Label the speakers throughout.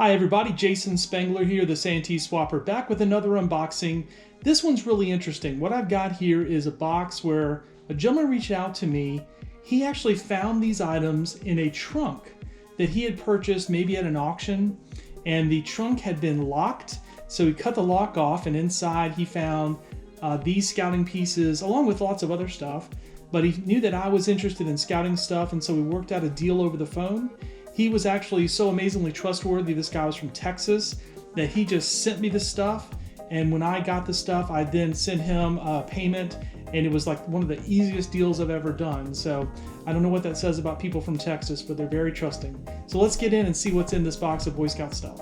Speaker 1: Hi everybody, Jason Spengler here, the SanteeSwapper, back with another unboxing. This one's really interesting. What I've got here is a box where a gentleman reached out to me. He actually found these items in a trunk that he had purchased maybe at an auction, and the trunk had been locked. So he cut the lock off, and inside he found these scouting pieces along with lots of other stuff. But he knew that I was interested in scouting stuff, and so we worked out a deal over the phone. He was actually so amazingly trustworthy. This guy was from Texas, that he just sent me the stuff. And when I got the stuff, I then sent him a payment, and it was like one of the easiest deals I've ever done. So I don't know what that says about people from Texas, but they're very trusting. So let's get in and see what's in this box of Boy Scout stuff.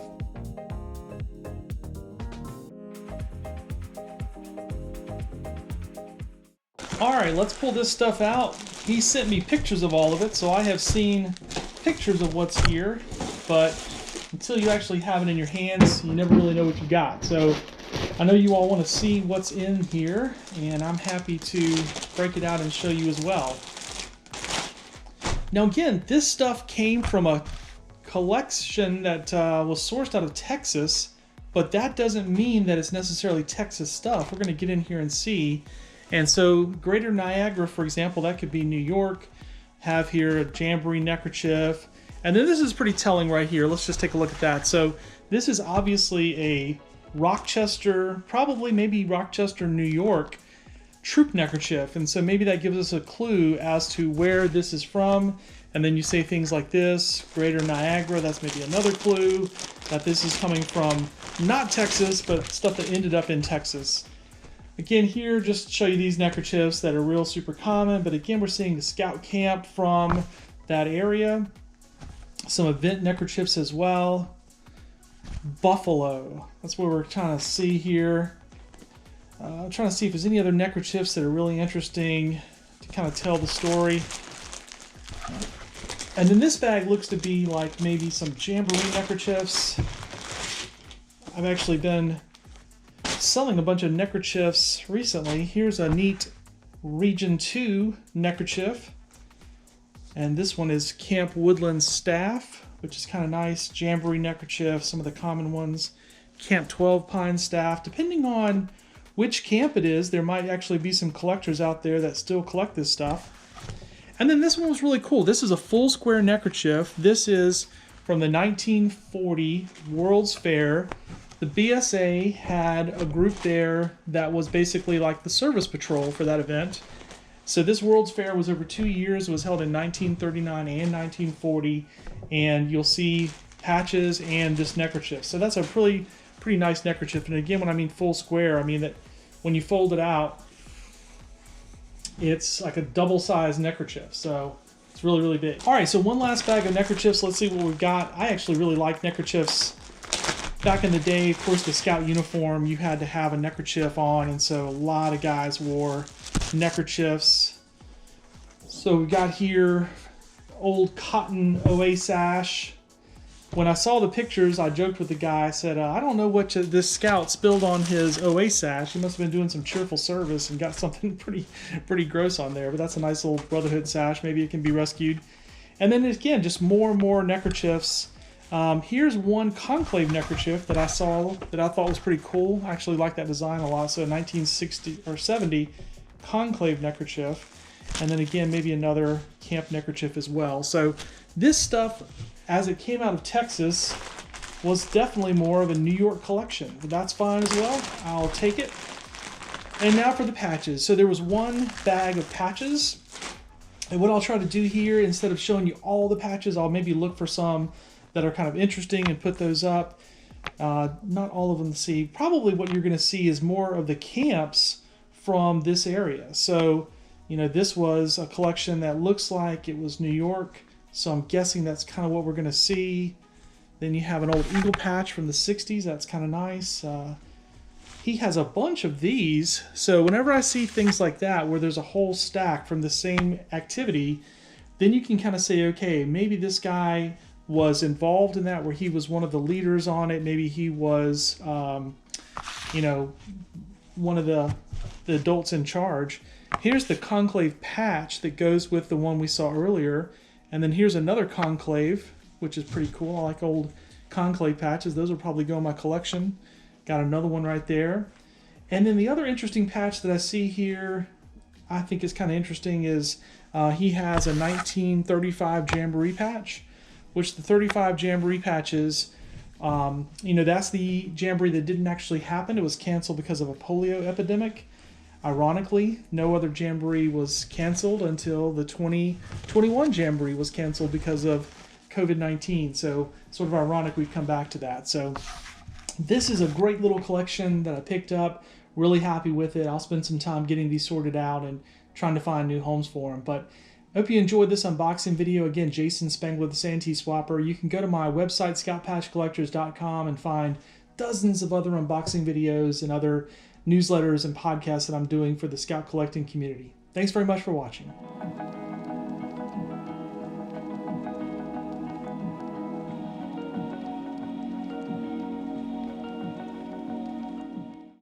Speaker 1: All right, let's pull this stuff out. He sent me pictures of all of it, so I have seen pictures of what's here, but until you actually have it in your hands, you never really know what you got. So I know you all want to see what's in here, and I'm happy to break it out and show you as well. Now again, this stuff came from a collection that was sourced out of Texas, but that doesn't mean that it's necessarily Texas stuff. We're going to get in here and see. And so Greater Niagara, for example, that could be New York. Have here a Jamboree Neckerchief, and then this is pretty telling right here. Let's just take a look at that. So this is obviously a Rochester, probably maybe Rochester, New York troop neckerchief, and so maybe that gives us a clue as to where this is from. And then you say things like this, Greater Niagara, that's maybe another clue that this is coming from not Texas, but stuff that ended up in Texas. Again, here, just to show you these neckerchiefs that are real super common, but again, we're seeing the scout camp from that area. Some event neckerchiefs as well. Buffalo, that's what we're trying to see here. I'm trying to see if there's any other neckerchiefs that are really interesting to kind of tell the story. And then this bag looks to be like maybe some Jamboree neckerchiefs. I've actually been selling a bunch of neckerchiefs recently. Here's a neat Region 2 neckerchief, and this one is Camp Woodland Staff, which is kind of nice. Jamboree neckerchief, some of the common ones. Camp 12 Pine Staff. Depending on which camp it is, there might actually be some collectors out there that still collect this stuff. And then this one was really cool. This is a full square neckerchief. This is from the 1940 World's Fair. The BSA had a group there that was basically like the service patrol for that event. So this World's Fair was over 2 years. It was held in 1939 and 1940. And you'll see patches and this neckerchief. So that's a pretty nice neckerchief. And again, when I mean full square, I mean that when you fold it out, it's like a double-sized neckerchief. So it's really, really big. All right, so one last bag of neckerchiefs. Let's see what we've got. I actually really like neckerchiefs. Back in the day, of course, the scout uniform, you had to have a neckerchief on, and so a lot of guys wore neckerchiefs. So we got here old cotton OA sash. When I saw the pictures, I joked with the guy. I said, I don't know what this scout spilled on his OA sash. He must have been doing some cheerful service and got something pretty gross on there. But that's a nice little Brotherhood sash. Maybe it can be rescued. And then again, just more and more neckerchiefs. Here's one Conclave Neckerchief that I saw that I thought was pretty cool. I actually like that design a lot. So 1960 or 70 Conclave Neckerchief. And then again, maybe another Camp Neckerchief as well. So this stuff, as it came out of Texas, was definitely more of a New York collection. But that's fine as well. I'll take it. And now for the patches. So there was one bag of patches. And what I'll try to do here, instead of showing you all the patches, I'll maybe look for some that are kind of interesting and put those up. Not all of them to see. Probably what you're going to see is more of the camps from this area. So, you know, this was a collection that looks like it was New York. So I'm guessing that's kind of what we're going to see. Then you have an old eagle patch from the 60s. That's kind of nice. He has a bunch of these. So whenever I see things like that, where there's a whole stack from the same activity, then you can kind of say, okay, maybe this guy was involved in that, where he was one of the leaders on it. Maybe he was, you know, one of the adults in charge. Here's the Conclave Patch that goes with the one we saw earlier. And then here's another Conclave, which is pretty cool. I like old Conclave patches. Those will probably go in my collection. Got another one right there. And then the other interesting patch that I see here, I think is kind of interesting, is he has a 1935 Jamboree patch, which the 35 Jamboree patches, that's the Jamboree that didn't actually happen. It was canceled because of a polio epidemic. Ironically, no other Jamboree was canceled until the 2021 Jamboree was canceled because of COVID-19. So sort of ironic we've come back to that. So this is a great little collection that I picked up. Really happy with it. I'll spend some time getting these sorted out and trying to find new homes for them. But I hope you enjoyed this unboxing video. Again, Jason Spangler, the SanteeSwapper. You can go to my website, scoutpatchcollectors.com, and find dozens of other unboxing videos and other newsletters and podcasts that I'm doing for the Scout collecting community. Thanks very much for watching.